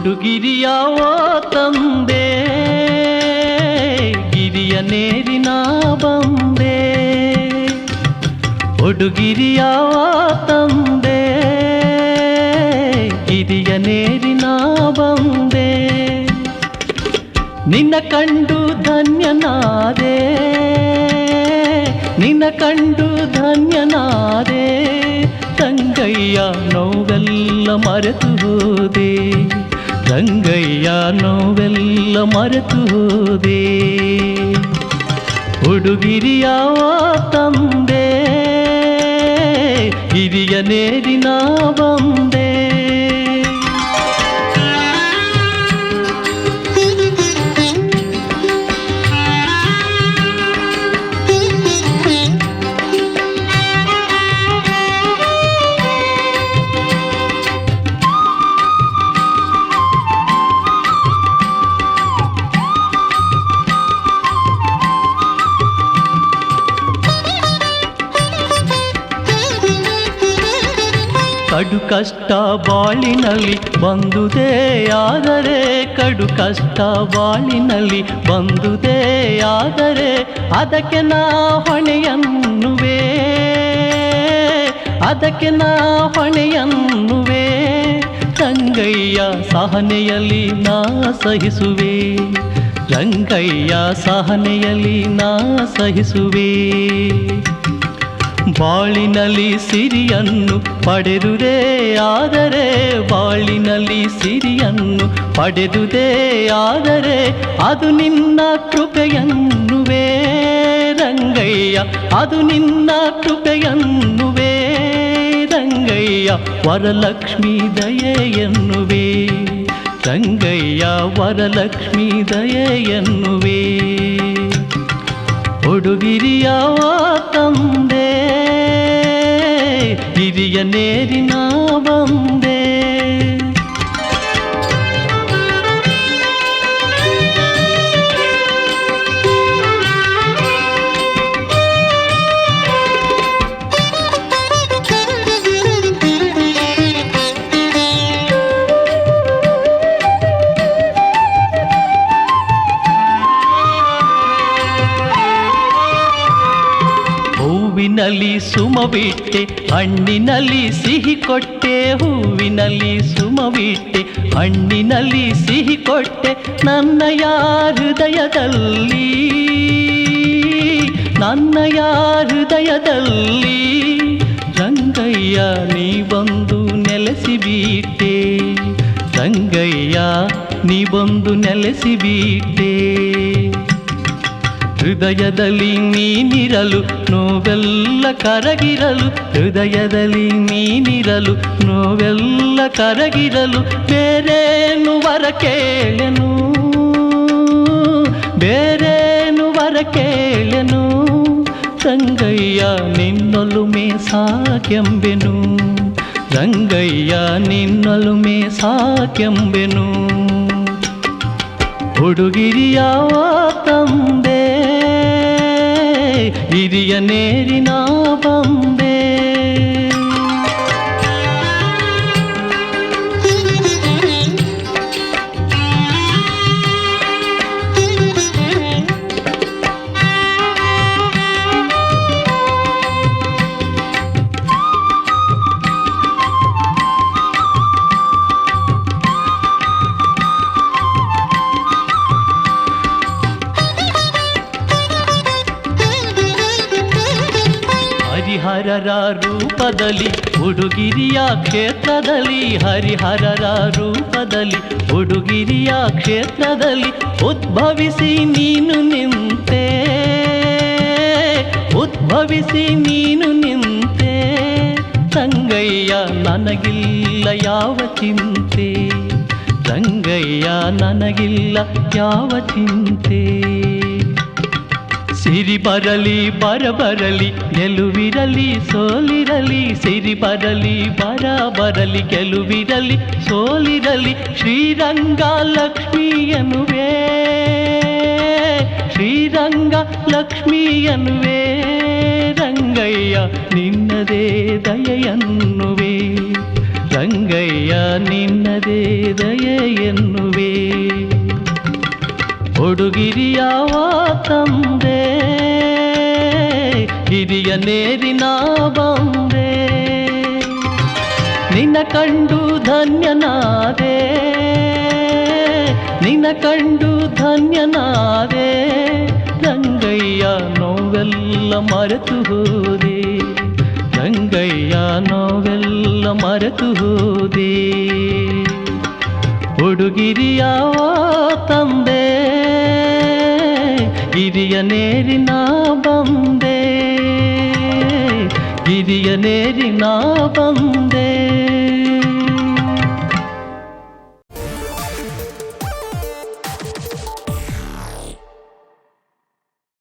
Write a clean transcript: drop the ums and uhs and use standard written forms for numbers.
ಉಡುಗಿರಿಯಾವ ತಂದೆ ಗಿರಿಯ ನೇರಿನ ಬಂದೆ ಉಡುಗಿರಿಯಾವ ತಂದೆ ಗಿರಿಯ ನೇರಿನ ಬಂದೆ ನಿನ್ನ ಕಂಡು ಧನ್ಯನಾದೆ ನಿನ್ನ ಕಂಡು ಧನ್ಯನಾದೆ ರಂಗಯ್ಯ ನೋವೆಲ್ಲ ಮರೆತು ಹೋದೆ ರಂಗಯ್ಯ ನೋವೆಲ್ಲ ಮರೆತು ಹೋದೆ ಉಡುಗಿರಿಯಾವ ತಂದೆ ಹಿರಿಯ ನೇರಿನ ಬಂದೆ ಕಡು ಕಷ್ಟ ಬಾಳಿನಲ್ಲಿ ಬಂದುದೇ ಆದರೆ ಕಡು ಕಷ್ಟ ಬಾಳಿನಲ್ಲಿ ಬಂದುದೇ ಆದರೆ ಅದಕ್ಕೆ ನಾ ಹೊಣೆಯನ್ನುವೆ ಅದಕ್ಕೆ ನಾ ಹೊಣೆಯನ್ನುವೆ ರಂಗಯ್ಯ ಸಹನೆಯಲ್ಲಿ ನಾ ಸಹಿಸುವೆ ರಂಗಯ್ಯ ಸಹನೆಯಲ್ಲಿ ನಾ ಸಹಿಸುವೆ ಬಾಳಿನಲ್ಲಿ ಸಿರಿಯನ್ನು ಪಡೆದುದೇ ಆದರೆ ಬಾಳಿನಲ್ಲಿ ಸಿರಿಯನ್ನು ಪಡೆದುದೇ ಆದರೆ ಅದು ನಿನ್ನ ಕೃಪೆಯನ್ನುವೇ ರಂಗಯ್ಯ ಅದು ನಿನ್ನ ಕೃಪೆಯನ್ನುವೇ ರಂಗಯ್ಯ ವರಲಕ್ಷ್ಮೀ ದಯೆ ಎನ್ನುವೆ ರಂಗಯ್ಯ ವರಲಕ್ಷ್ಮೀ ದಯೆ ಎನ್ನುವೆ ಉಡುಗಿರಿಯಾವ ತಂದೆ ಹಿರಿಯ ನೇರಿನ ಬಂದೆ ಹೂವಿನಲ್ಲಿ ಸುಮವಿಟ್ಟೆ ಹಣ್ಣಿನಲ್ಲಿ ಸಿಹಿ ಕೊಟ್ಟೆ ಹೂವಿನಲ್ಲಿ ಸುಮವಿಟ್ಟೆ ಹಣ್ಣಿನಲ್ಲಿ ಸಿಹಿ ಕೊಟ್ಟೆ ನನ್ನಯ ಹೃದಯದಲ್ಲಿ ನನ್ನಯ ಹೃದಯದಲ್ಲಿ ರಂಗಯ್ಯ ನೀ ಬಂದು ನೆಲೆಸಿಬಿಟ್ಟೆ ರಂಗಯ್ಯ ನೀ ಬಂದು ನೆಲೆಸಿಬಿಟ್ಟೆ ಹೃದಯದಲ್ಲಿ ನೀನಿರಲು ನೋವೆಲ್ಲ ಕರಗಿರಲು ಹೃದಯದಲ್ಲಿ ನೀನಿರಲು ನೋವೆಲ್ಲ ಕರಗಿರಲು ಬೇರೇನು ವರ ಕೇಳೆನು ಬೇರೇನು ವರ ಕೇಳೆನು ರಂಗಯ್ಯ ನಿನ್ನೊಲುಮೆ ಸಾಕೆಂಬೆನು ರಂಗಯ್ಯ ನಿನ್ನೊಲುಮೆ ಸಾಕೆಂಬೆನು ಉಡುಗಿರಿಯಾವ ತಂದೆ ಹಿರಿಯ ನೇರಿನ ಬಂದೆ ಹರಿಹರರ ರೂಪದಲ್ಲಿ ಉಡುಗಿರಿಯ ಕ್ಷೇತ್ರದಲ್ಲಿ ಹರಿಹರರ ರೂಪದಲ್ಲಿ ಉಡುಗಿರಿಯ ಕ್ಷೇತ್ರದಲ್ಲಿ ಉದ್ಭವಿಸಿ ನೀನು ನಿಂತೆ ಉದ್ಭವಿಸಿ ನೀನು ನಿಂತೆ ರಂಗಯ್ಯ ನನಗಿಲ್ಲ ಯಾವ ಚಿಂತೆ ರಂಗಯ್ಯ ನನಗಿಲ್ಲ ಯಾವ ಚಿಂತೆ ಸಿರಿ ಬರಲಿ ಬರ ಬರಲಿ ಗೆಲುವಿರಲಿ ಸೋಲಿರಲಿ ಸಿರಿ ಬರಲಿ ಬರ ಬರಲಿ ಗೆಲುವಿರಲಿ ಸೋಲಿರಲಿ ಶ್ರೀರಂಗ ಲಕ್ಷ್ಮಿಯನುವೇ ಶ್ರೀರಂಗ ಲಕ್ಷ್ಮಿಯನುವೇ ರಂಗಯ್ಯ ನಿನ್ನದೇ ದಯೆಯನ್ನುವೆ ರಂಗಯ್ಯ ನಿನ್ನದೇ ದಯೆ ಎನ್ನುವೆ. ಹುಡುಗಿರಿಯಾವ ತಂದೆ ಹಿರಿಯ ನೇರಿನ ಬಂದೆ, ನಿನ್ನ ಕಂಡು ಧನ್ಯನಾದೆ, ನಿನ್ನ ಕಂಡು ಧನ್ಯನಾದೆ. ರಂಗಯ್ಯ ನೋವೆಲ್ಲ ಮರೆತು ಹೋದೆ, ರಂಗಯ್ಯ ನೋವೆಲ್ಲ ಮರೆತು ಹೋದೆ. ಹುಡುಗಿರಿಯಾವ ತಂದೆ ಹಿರಿಯ ನೇರಿನ ಬಂದೆ, ಹಿರಿಯ ನೇರಿನ ಬಂದೆ.